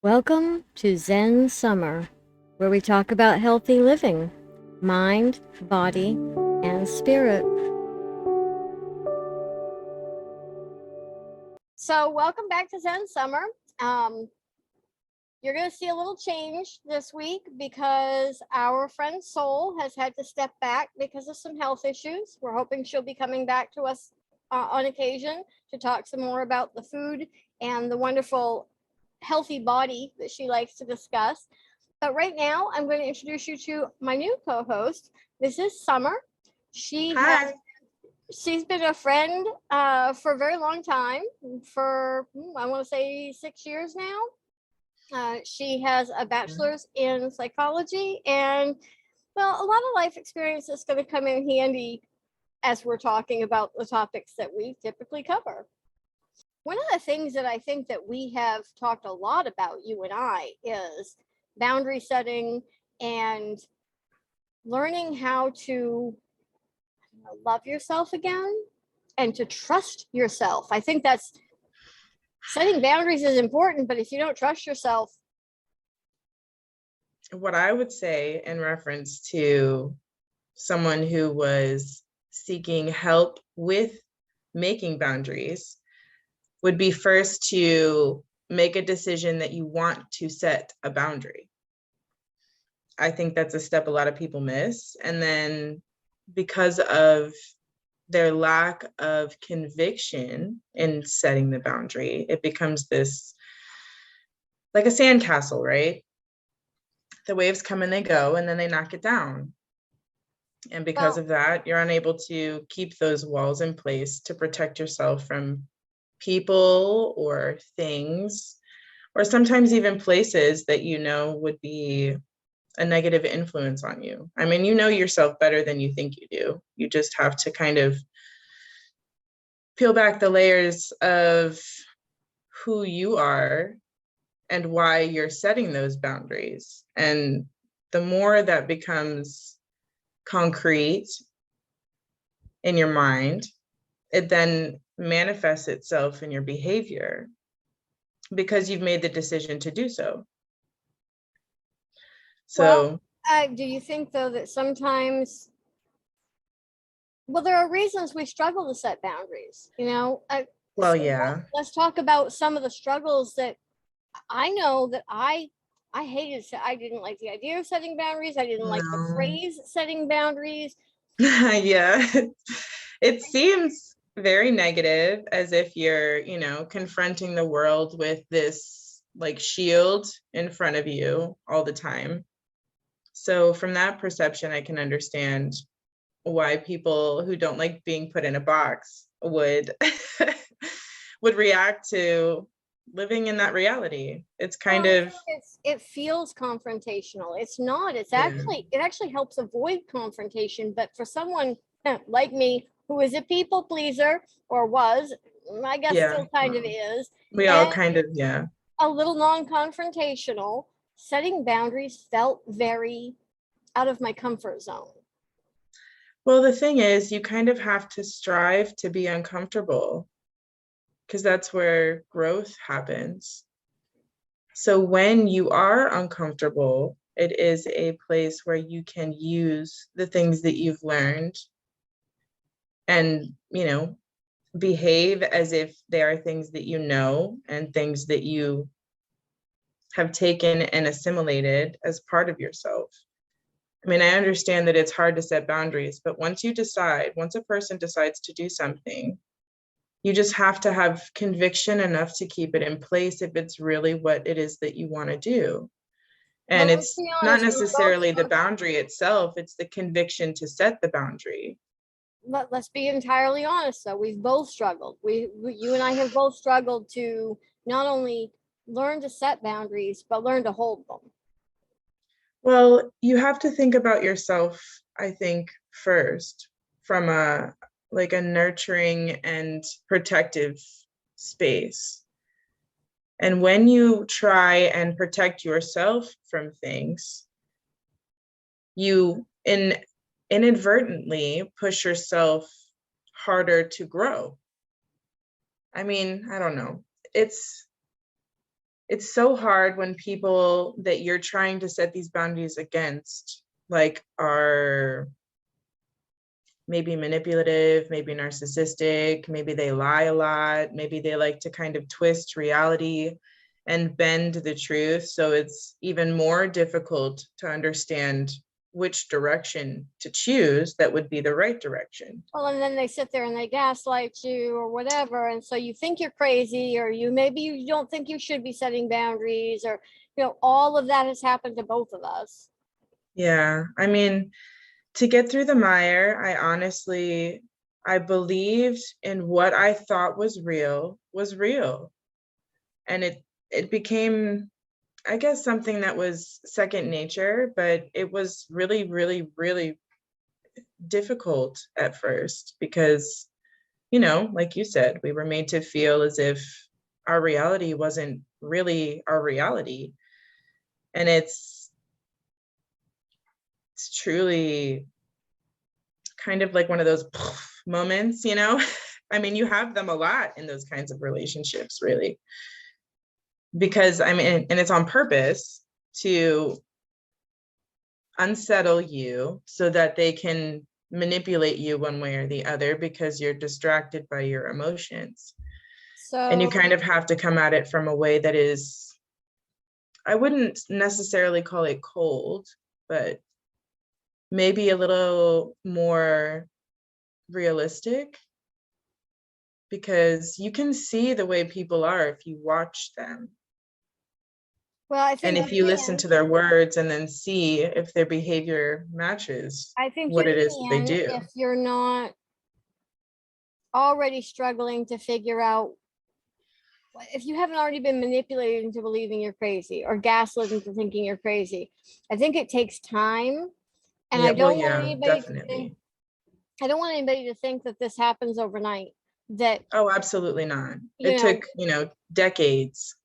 Welcome to Zen Summer, where we talk about healthy living, mind, body, and spirit. So, welcome back to Zen Summer. You're going to see a little change this week because our friend Soul has had to step back because of some health issues. We're hoping she'll be coming back to us on occasion to talk some more about the food and the wonderful healthy body that she likes to discuss. But right now, I'm going to introduce you to my new co-host. This is Summer. Hi. She's been a friend for a very long time, for I want to say 6 years now. She has a bachelor's in psychology, and well, a lot of life experience is going to come in handy as we're talking about the topics that we typically cover. One of the things that I think that we have talked a lot about, you and I, is boundary setting and learning how to love yourself again and to trust yourself. I think that's setting boundaries is important, but if you don't trust yourself. What I would say in reference to someone who was seeking help with making boundaries would be first to make a decision that you want to set a boundary. I think that's a step a lot of people miss. And then because of their lack of conviction in setting the boundary, it becomes this like a sandcastle, right? The waves come and they go, and then they knock it down. And because of that, you're unable to keep those walls in place to protect yourself from people or things, or sometimes even places that you know would be a negative influence on you. I mean, you know yourself better than you think you do. You just have to kind of peel back the layers of who you are and why you're setting those boundaries. And the more that becomes concrete in your mind, it then manifests itself in your behavior because you've made the decision to do so. So, do you think, though, that sometimes, well, there are reasons we struggle to set boundaries, you know? Yeah. Let's talk about some of the struggles that I know that I hated. I didn't like the idea of setting boundaries. I didn't like the phrase setting boundaries. Yeah, it seems very negative, as if you're, confronting the world with this like shield in front of you all the time. So from that perception, I can understand why people who don't like being put in a box would would react to living in that reality. It's kind of it feels confrontational. It's not. It actually helps avoid confrontation. But for someone like me who is a people pleaser, or was, I guess still kind of is, we all kind of a little non-confrontational, setting boundaries felt very out of my comfort zone. Well, the thing is, you kind of have to strive to be uncomfortable because that's where growth happens. So when you are uncomfortable, it is a place where you can use the things that you've learned and, behave as if they are things that you know and things that you have taken and assimilated as part of yourself. I mean, I understand that it's hard to set boundaries, but once a person decides to do something, you just have to have conviction enough to keep it in place if it's really what it is that you want to do. And it's not necessarily the boundary itself, it's the conviction to set the boundary. Let's be entirely honest, though. We've both struggled. You and I have both struggled to not only learn to set boundaries, but learn to hold them. Well, you have to think about yourself, I think, first from a nurturing and protective space. And when you try and protect yourself from things, you inadvertently push yourself harder to grow. I mean, I don't know. it's so hard when people that you're trying to set these boundaries against, like, are maybe manipulative, maybe narcissistic, maybe they lie a lot, maybe they like to kind of twist reality and bend the truth. So it's even more difficult to understand which direction to choose that would be the right direction. Well, and then they sit there and they gaslight you or whatever. And so you think you're crazy, or maybe you don't think you should be setting boundaries, or, all of that has happened to both of us. Yeah. I mean, to get through the mire, I believed in what I thought was real. And it became, I guess, something that was second nature, but it was really, really, really difficult at first because, like you said, we were made to feel as if our reality wasn't really our reality. And it's truly kind of like one of those moments, I mean, you have them a lot in those kinds of relationships, really, because I mean, and it's on purpose to unsettle you so that they can manipulate you one way or the other because you're distracted by your emotions. And you So kind of have to come at it from a way that is, I wouldn't necessarily call it cold, but maybe a little more realistic, because you can see the way people are if you watch them. well, I And think if you you listen can. to their words and then see if their behavior matches I think what you it is that they can do. if you're not already struggling to figure out, if you haven't already been manipulated into believing you're crazy or gaslit into thinking you're crazy. I think it takes time. And Yeah, I well, don't want yeah, anybody to think, definitely. I don't want anybody to think that this happens overnight. That, Oh, absolutely not. you It know, took, decades,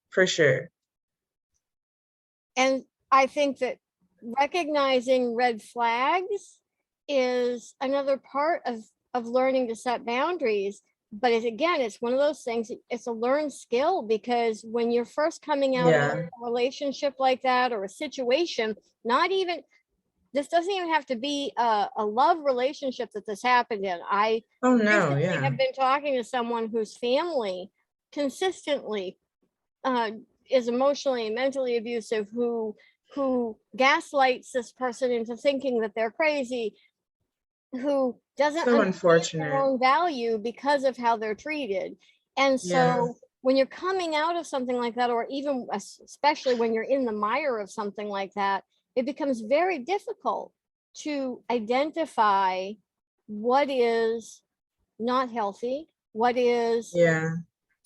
for sure. and I think that recognizing red flags is another part of learning to set boundaries. But again, it's one of those things, it's a learned skill, because when you're first coming out of Yeah. a relationship like that, or a situation, not even, this doesn't even have to be a love relationship that this happened in. I Oh, no, recently yeah. have been talking to someone whose family consistently uh, is emotionally and mentally abusive, who gaslights this person into thinking that they're crazy, who doesn't So understand their unfortunate. own value because of how they're treated. And Yeah. so when you're coming out of something like that, or even especially when you're in the mire of something like that, it becomes very difficult to identify what is not healthy, what is Yeah.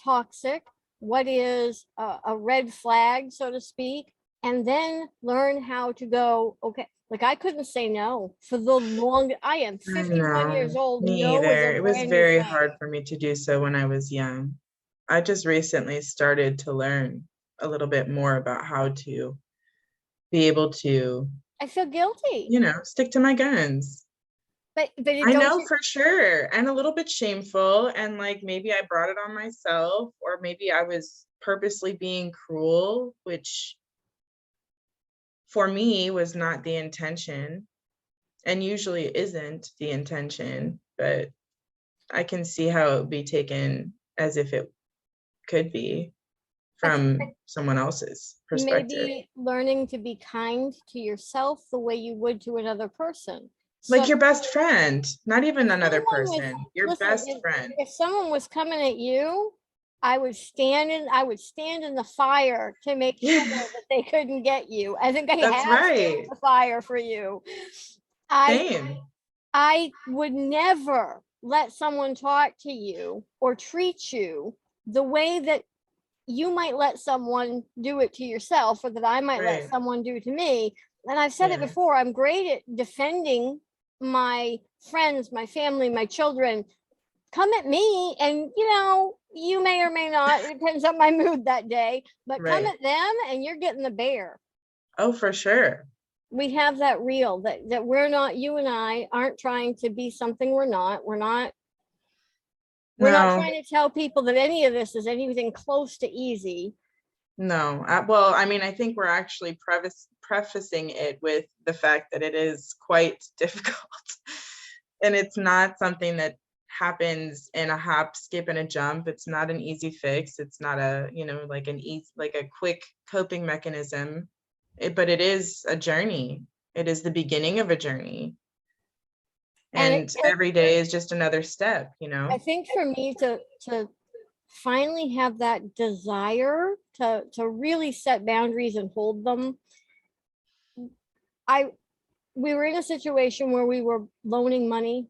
toxic, what is a red flag, so to speak, and then learn how to go, okay, like I couldn't say no for the long, I am I 51 know. years old. Me No is a either. It was brand new very thing. hard for me to do so when I was young. I just recently started to learn a little bit more about how to be able to, I feel guilty, stick to my guns. but I don't know you, for sure. And a little bit shameful. And like maybe I brought it on myself, or maybe I was purposely being cruel, which for me was not the intention and usually isn't the intention, but I can see how it would be taken as if it could be I think from someone else's perspective. maybe learning to be kind to yourself the way you would to another person. Like So your best friend, not if even another someone was, person, your listen, best friend. if someone was coming at you, I would stand in the fire to make sure that they couldn't get you. I think I That's have stood in right. the fire for you. I Same. I would never let someone talk to you or treat you the way that you might let someone do it to yourself, or that I might let Right. someone do to me. And I've said it Yeah. before, I'm great at defending my friends, my family, my children. Come at me, and you may or may not, it depends on my mood that day, but come Right. at them and you're getting the bear. Oh, for sure. We have that real, that we're not, you and I aren't trying to be something we're not No. trying to tell people that any of this is anything close to easy. No. Well, I mean, I think we're actually prefacing it with the fact that it is quite difficult. And it's not something that happens in a hop, skip, and a jump. It's not an easy fix. It's not a, like like a quick coping mechanism. But it is a journey. It is the beginning of a journey. And And every day is just another step, I think for me to finally have that desire to really set boundaries and hold them, I we were in a situation where we were loaning money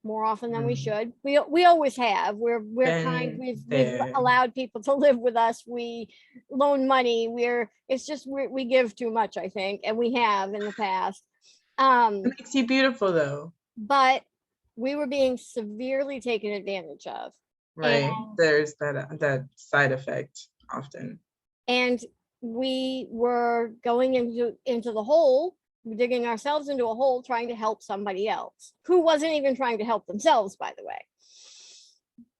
more often than we Mm. should. We always have. We're kind. Been We've there. allowed people to live with us. We loan money. It's just we give too much, I think, and we have in the past. It makes you beautiful though. But we were being severely taken advantage of. Right. There's that side effect often. And we were going into the hole, digging ourselves into a hole, trying to help somebody else who wasn't even trying to help themselves, by the way.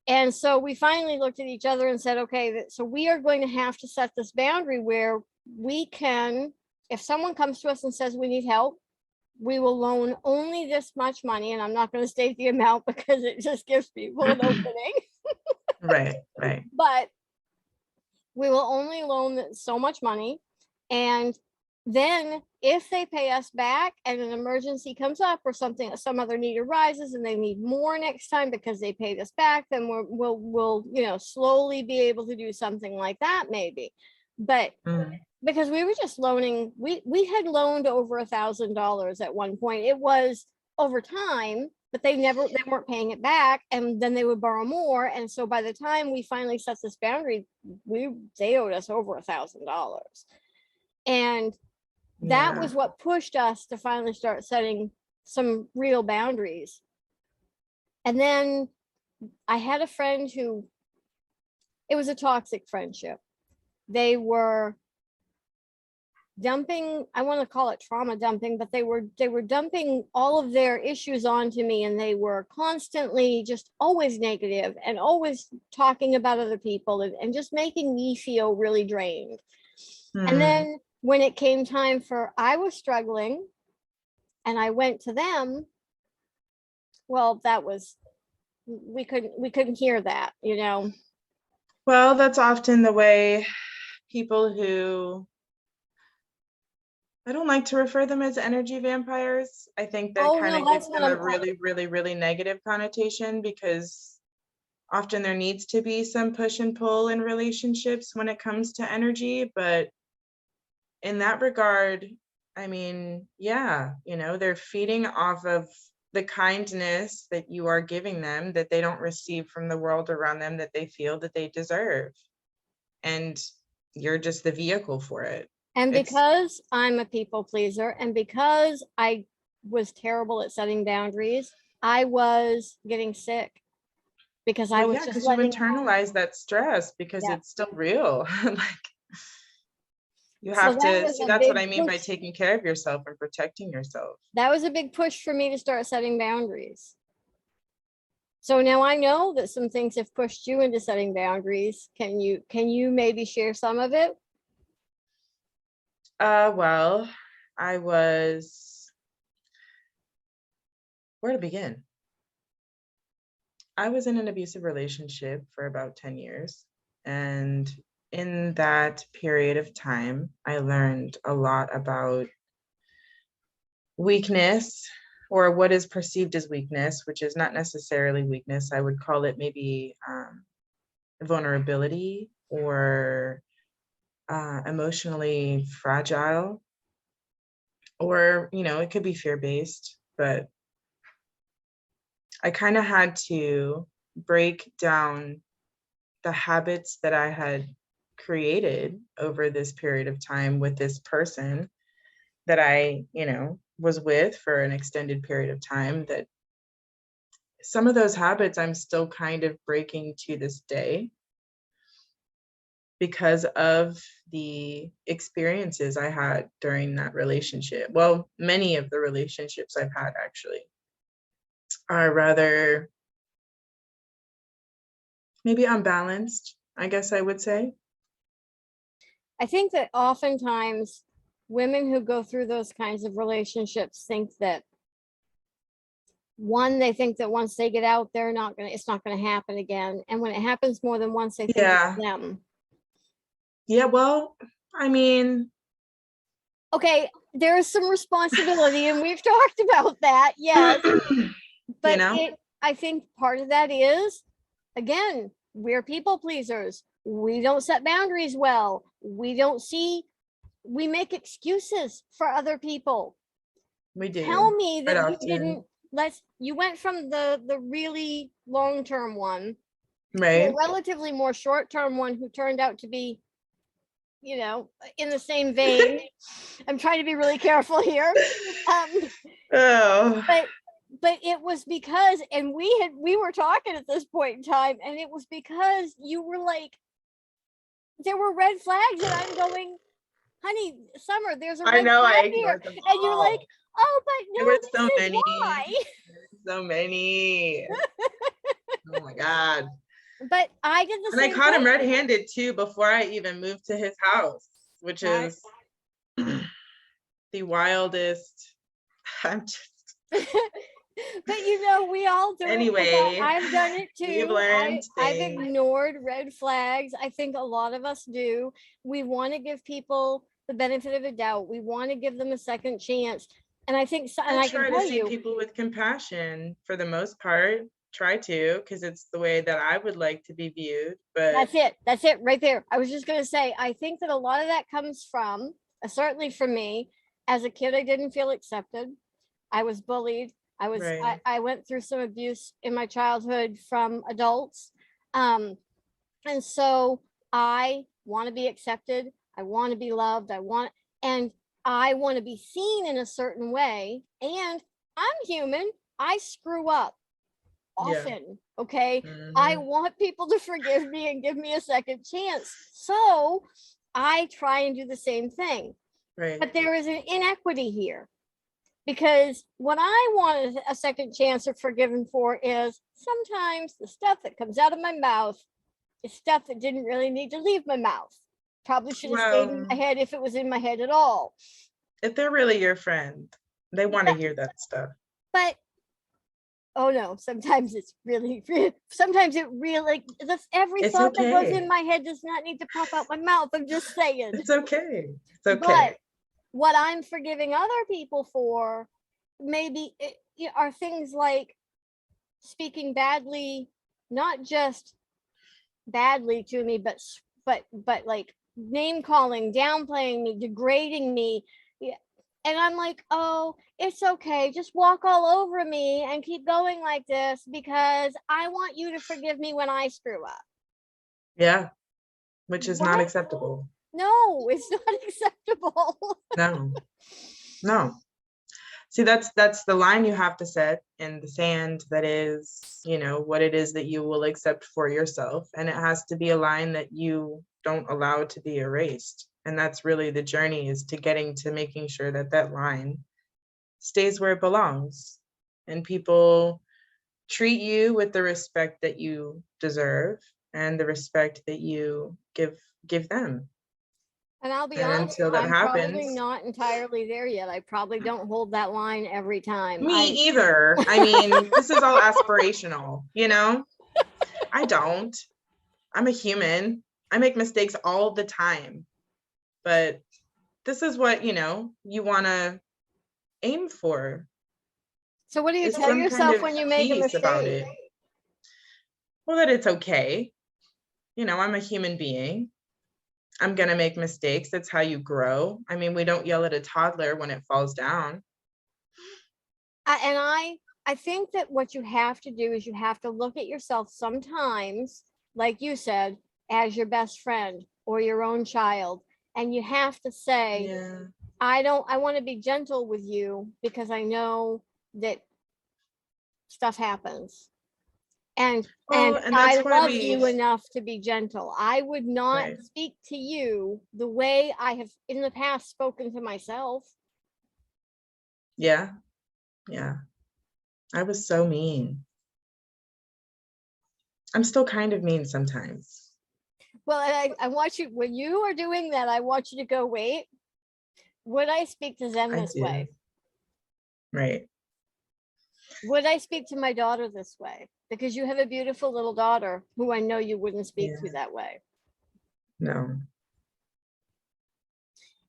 And so we finally looked at each other and said, okay, so we are going to have to set this boundary where we can, if someone comes to us and says we need help, we will loan only this much money. And I'm not going to state the amount because it just gives people an opening. Right. But we will only loan so much money. And then if they pay us back and an emergency comes up or some other need arises and they need more next time because they paid us back, then we'll slowly be able to do something like that maybe. But because we were just loaning, we had loaned over $1,000 at one point. It was over time, but they weren't paying it back, and then they would borrow more. And so by the time we finally set this boundary, they owed us over $1,000. And that was what pushed us to finally start setting some real boundaries. And then I had a friend who, it was a toxic friendship. They were dumping, I want to call it trauma dumping, but they were dumping all of their issues onto me, and they were constantly just always negative and always talking about other people and just making me feel really drained. And then when it came time I was struggling and I went to them, well, that was, we couldn't hear that, Well, that's often the way people who, I don't like to refer them as energy vampires. I think that kind of gives them a really, really, really negative connotation, because often there needs to be some push and pull in relationships when it comes to energy. But in that regard, I mean, yeah, they're feeding off of the kindness that you are giving them that they don't receive from the world around them that they feel that they deserve. And you're just the vehicle for it. And because I'm a people pleaser, and because I was terrible at setting boundaries, I was getting sick because I was just you internalize that stress because it's still real. Like, you have to see, that's what I mean by taking care of yourself and protecting yourself. That was a big push for me to start setting boundaries. So now I know that some things have pushed you into setting boundaries. Can you maybe share some of it? Well, where to begin? I was in an abusive relationship for about 10 years. And in that period of time, I learned a lot about weakness, or what is perceived as weakness, which is not necessarily weakness. I would call it maybe vulnerability, or emotionally fragile, or, it could be fear-based. But I kind of had to break down the habits that I had created over this period of time with this person that I, was with for an extended period of time, that some of those habits I'm still kind of breaking to this day because of the experiences I had during that relationship. Well, many of the relationships I've had actually are rather maybe unbalanced, I guess I would say. I think that oftentimes women who go through those kinds of relationships think that they think that once they get out, it's not gonna happen again. And when it happens more than once, they think Yeah. it's them. Yeah, well, I mean, Okay, there is some responsibility, and we've talked about that, yes. But know? I think part of that is, again, we're people pleasers. We don't set boundaries well. We make excuses for other people. We do. Tell me quite that you often. didn't, you went from the really long-term one to Right. a relatively more short-term one who turned out to be, in the same vein. I'm trying to be really careful here. Oh, But it was because, and we were talking at this point in time, and it was because you were like, there were red flags, and I'm going, honey, Summer, there's a I red know, I flag here. ignored them And you're like, all. oh, but There no, were this so is many. why. So many. Oh my God. But I did the And I same caught him thing. red-handed too before I even moved to his house, which Right. is the wildest. I'm just, But we all do it. 'cause anyway, I've done it we've too. learned I've things. ignored red flags. I think a lot of us do. We want to give people the benefit of the doubt. We want to give them a second chance. And I think, and I can try to tell see you, people with compassion for the most part. Try to, because it's the way that I would like to be viewed. But that's it. That's it right there. I was just going to say, I think that a lot of that comes from, certainly for me, as a kid, I didn't feel accepted. I was bullied. right. I went through some abuse in my childhood from adults. And so I want to be accepted. I want to be loved. And I want to be seen in a certain way. And I'm human. I screw up often. Okay. I Mhm. want people to forgive me and give me a second chance. So I try and do the same thing. Right. But there is an inequity here, because what I want a second chance or forgiven for is sometimes the stuff that comes out of my mouth is stuff that didn't really need to leave my mouth. Probably should have stayed in my Well, head if it was in my head at all. if they're really your friend, they want to hear that stuff. But oh no, sometimes it's really, sometimes it really, every It's thought that goes okay. in my head does not need to pop out my mouth. I'm just saying. It's okay. It's okay. But what I'm forgiving other people for maybe are things like speaking badly, not just badly to me, but like name calling, downplaying me, degrading me. Yeah. And I'm like, oh, it's okay. Just walk all over me and keep going like this, because I want you to forgive me when I screw up. Yeah. Which is not What? acceptable. No, it's not acceptable. No. No. See, that's the line you have to set in the sand, that is, what it is that you will accept for yourself. And it has to be a line that you don't allow to be erased. And that's really the journey, is to getting to making sure that that line stays where it belongs, and people treat you with the respect that you deserve and the respect that you give them. And I'll be And honest, until that I'm probably happens, not entirely there yet. I probably don't hold that line every time. me either. I mean, this is all aspirational, I don't. I'm a human. I make mistakes all the time. But this is what, you want to aim for. So what do you Is tell some kind yourself of when you make a peace about mistake? it. Well, that it's okay. I'm a human being. I'm going to make mistakes. That's how you grow. I mean, we don't yell at a toddler when it falls down. I think that what you have to do is you have to look at yourself sometimes, like you said, as your best friend or your own child. And you have to say, Yeah. I want to be gentle with you because I know that stuff happens. And I love you enough to be gentle. I would not speak to you the way I have in the past spoken to myself. Yeah. Yeah. I was so mean. I'm still kind of mean sometimes. Well, and I want you, when you are doing that, I want you to go, wait, would I speak to Zen I this do. way? Right. Would I speak to my daughter this way? Because you have a beautiful little daughter who I know you wouldn't speak to Yeah. that way. No.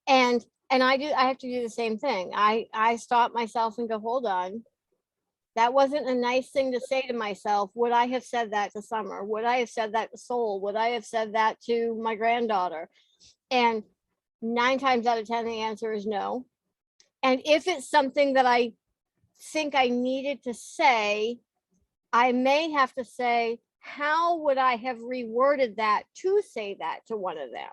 And I have to do the same thing. I stop myself and go, hold on. That wasn't a nice thing to say to myself. Would I have said that to Summer? Would I have said that to Soul? Would I have said that to my granddaughter? And 9 times out of 10, the answer is no. And if it's something that I think I needed to say, I may have to say, how would I have reworded that to say that to one of them?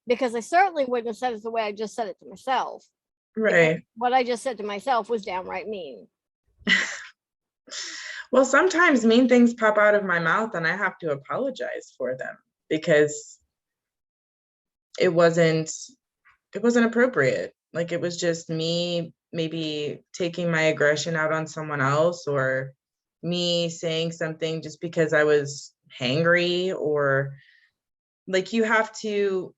Because I certainly wouldn't have said it the way I just said it to myself. Right. What I just said to myself was downright mean. Well, sometimes mean things pop out of my mouth and I have to apologize for them because it wasn't appropriate. Like it was just me maybe taking my aggression out on someone else, or me saying something just because I was hangry, or like you have to,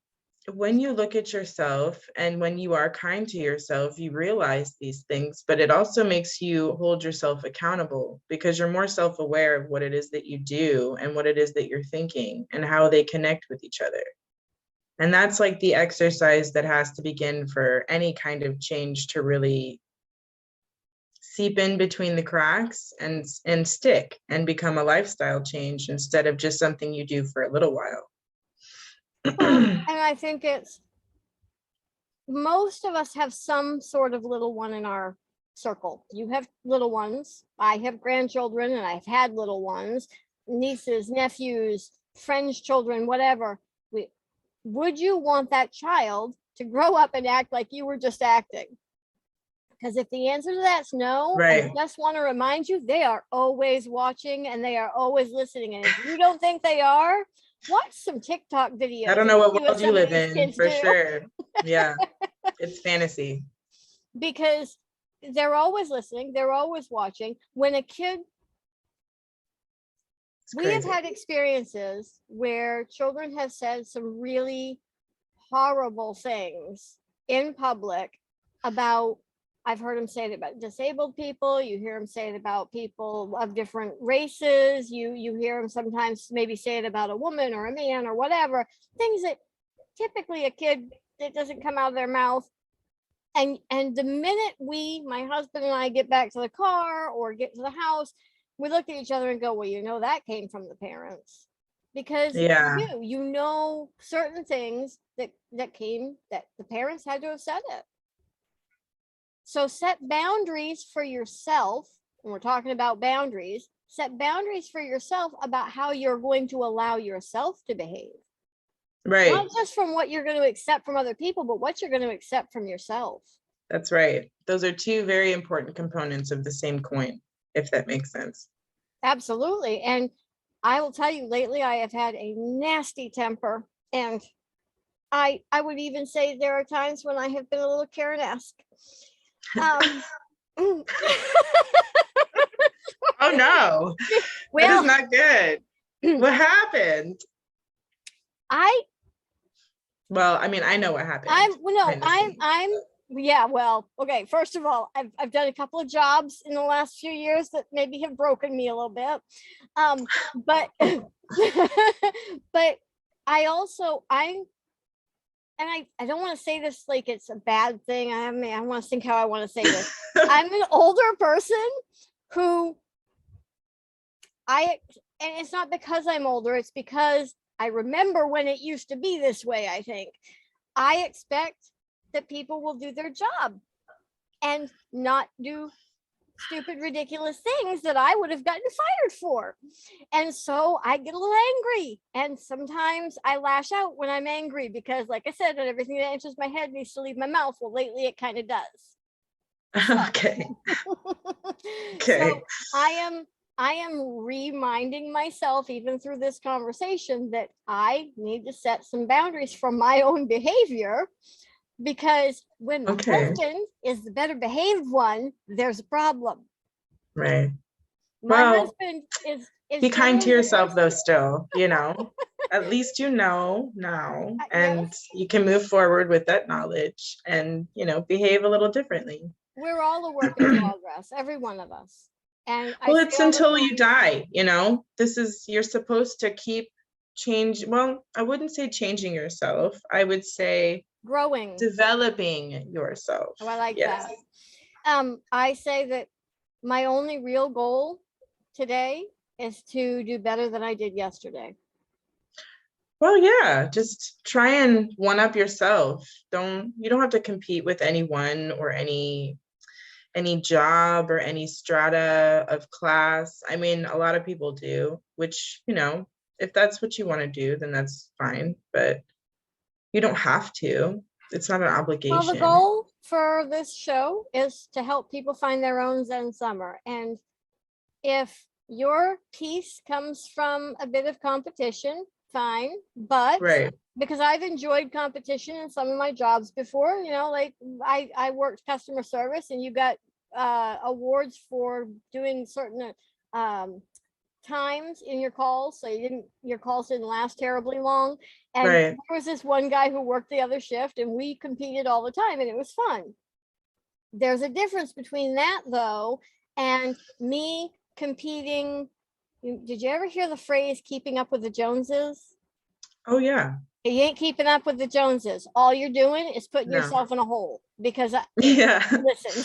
when you look at yourself and when you are kind to yourself, you realize these things, but it also makes you hold yourself accountable because you're more self-aware of what it is that you do and what it is that you're thinking and how they connect with each other. And that's like the exercise that has to begin for any kind of change to really seep in between the cracks and stick and become a lifestyle change instead of just something you do for a little while. And I think it's, most of us have some sort of little one in our circle. You have little ones. I have grandchildren and I've had little ones, nieces, nephews, friends' children, whatever. Would you want that child to grow up and act like you were just acting? Because if the answer to that's no, Right. I just want to remind you, they are always watching and they are always listening. And if you don't think they are, watch some TikTok videos. I don't know what see world you some of live these in, kids for do. sure. Yeah, it's fantasy. Because they're always listening, they're always watching. When a kid, It's we have crazy. had experiences where children have said some really horrible things in public about, I've heard them say it about disabled people, you hear them say it about people of different races, you hear them sometimes maybe say it about a woman or a man or whatever, things that typically a kid, that doesn't come out of their mouth. And the minute my husband and I get back to the car or get to the house, we look at each other and go, well, you know, that came from the parents. Because Yeah. you know certain things that came, that the parents had to have said it. So set boundaries for yourself. And we're talking about boundaries. Set boundaries for yourself about how you're going to allow yourself to behave. Right. Not just from what you're going to accept from other people, but what you're going to accept from yourself. That's right. Those are two very important components of the same coin, if that makes sense. Absolutely. And I will tell you, lately I have had a nasty temper, and I would even say there are times when I have been a little Karen-esque. Oh no, well, that is not good. What happened? Well, I mean, I know what happened. Yeah, well, okay. First of all, I've done a couple of jobs in the last few years that maybe have broken me a little bit. But but I don't want to say this like it's a bad thing. I mean, I want to think how I want to say this. I'm an older person who and it's not because I'm older, it's because I remember when it used to be this way. I think I expect that people will do their job and not do stupid, ridiculous things that I would have gotten fired for. And so I get a little angry, and sometimes I lash out when I'm angry because, like I said, not everything that enters my head needs to leave my mouth. Well, lately it kind of does. Okay. Okay. So I am reminding myself, even through this conversation, that I need to set some boundaries for my own behavior, because when my husband is the better behaved one, there's a problem. Right. My husband is It's Be kind to generally the yourself though, person. still, at least you know now, and Yes, you can move forward with that knowledge and, behave a little differently. we're all a work in progress, every one of us. And I Well, say it's all the until you time, die, you're supposed to keep well, I wouldn't say changing yourself. I would say growing. developing yourself. Oh, I like Yes. that. I say that my only real goal today is to do better than I did yesterday. Well, yeah, just try and one up yourself. You don't have to compete with anyone or any job or any strata of class. I mean, a lot of people do, which, if that's what you want to do, then that's fine, but you don't have to. It's not an Well, the obligation. goal for this show is to help people find their own Zen summer. And if your piece comes from a bit of competition, fine. But Right. because I've enjoyed competition in some of my jobs before, like I worked customer service, and you got awards for doing certain times in your calls, so your calls didn't last terribly long. And Right. there was this one guy who worked the other shift, and we competed all the time, and it was fun. There's a difference between that though and me competing. Did you ever hear the phrase keeping up with the Joneses? Oh, yeah. You ain't keeping up with the Joneses. All you're doing is putting No. yourself in a hole because Yeah. listen,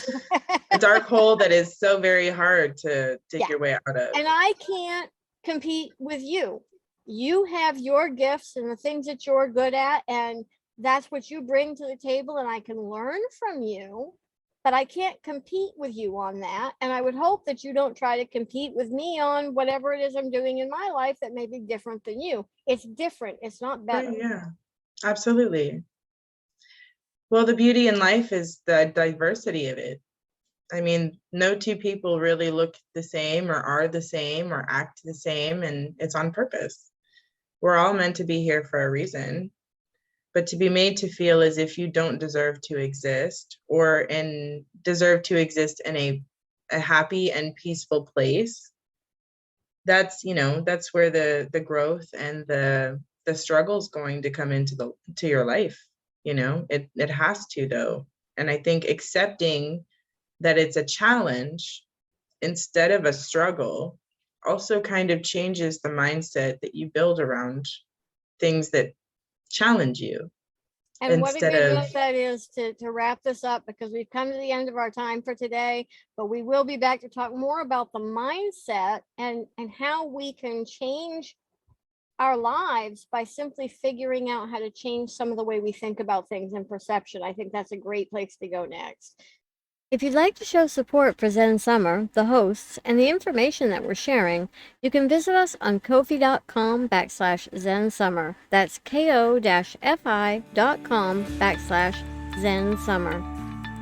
A dark hole that is so very hard to dig Yeah. your way out of. and I can't compete with you. You have your gifts and the things that you're good at, and that's what you bring to the table, and I can learn from you, but I can't compete with you on that. And I would hope that you don't try to compete with me on whatever it is I'm doing in my life that may be different than you. It's different. It's not better. Right, yeah, absolutely. Well, the beauty in life is the diversity of it. I mean, no two people really look the same or are the same or act the same, and it's on purpose. We're all meant to be here for a reason, but to be made to feel as if you don't deserve to exist or deserve to exist in a happy and peaceful place, that's where the growth and the struggle is going to come into your life. It has to, though. And I think accepting that it's a challenge instead of a struggle also kind of changes the mindset that you build around things that challenge you. And what a Instead good of note that is to wrap this up, because we've come to the end of our time for today, but we will be back to talk more about the mindset and how we can change our lives by simply figuring out how to change some of the way we think about things and perception. I think that's a great place to go next. If you'd like to show support for Zen Summer, the hosts, and the information that we're sharing, you can visit us on ko-fi.com/Zen Summer. That's ko-fi.com/Zen Summer.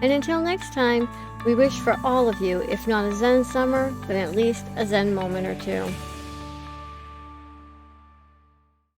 And until next time, we wish for all of you, if not a Zen summer, then at least a Zen moment or two.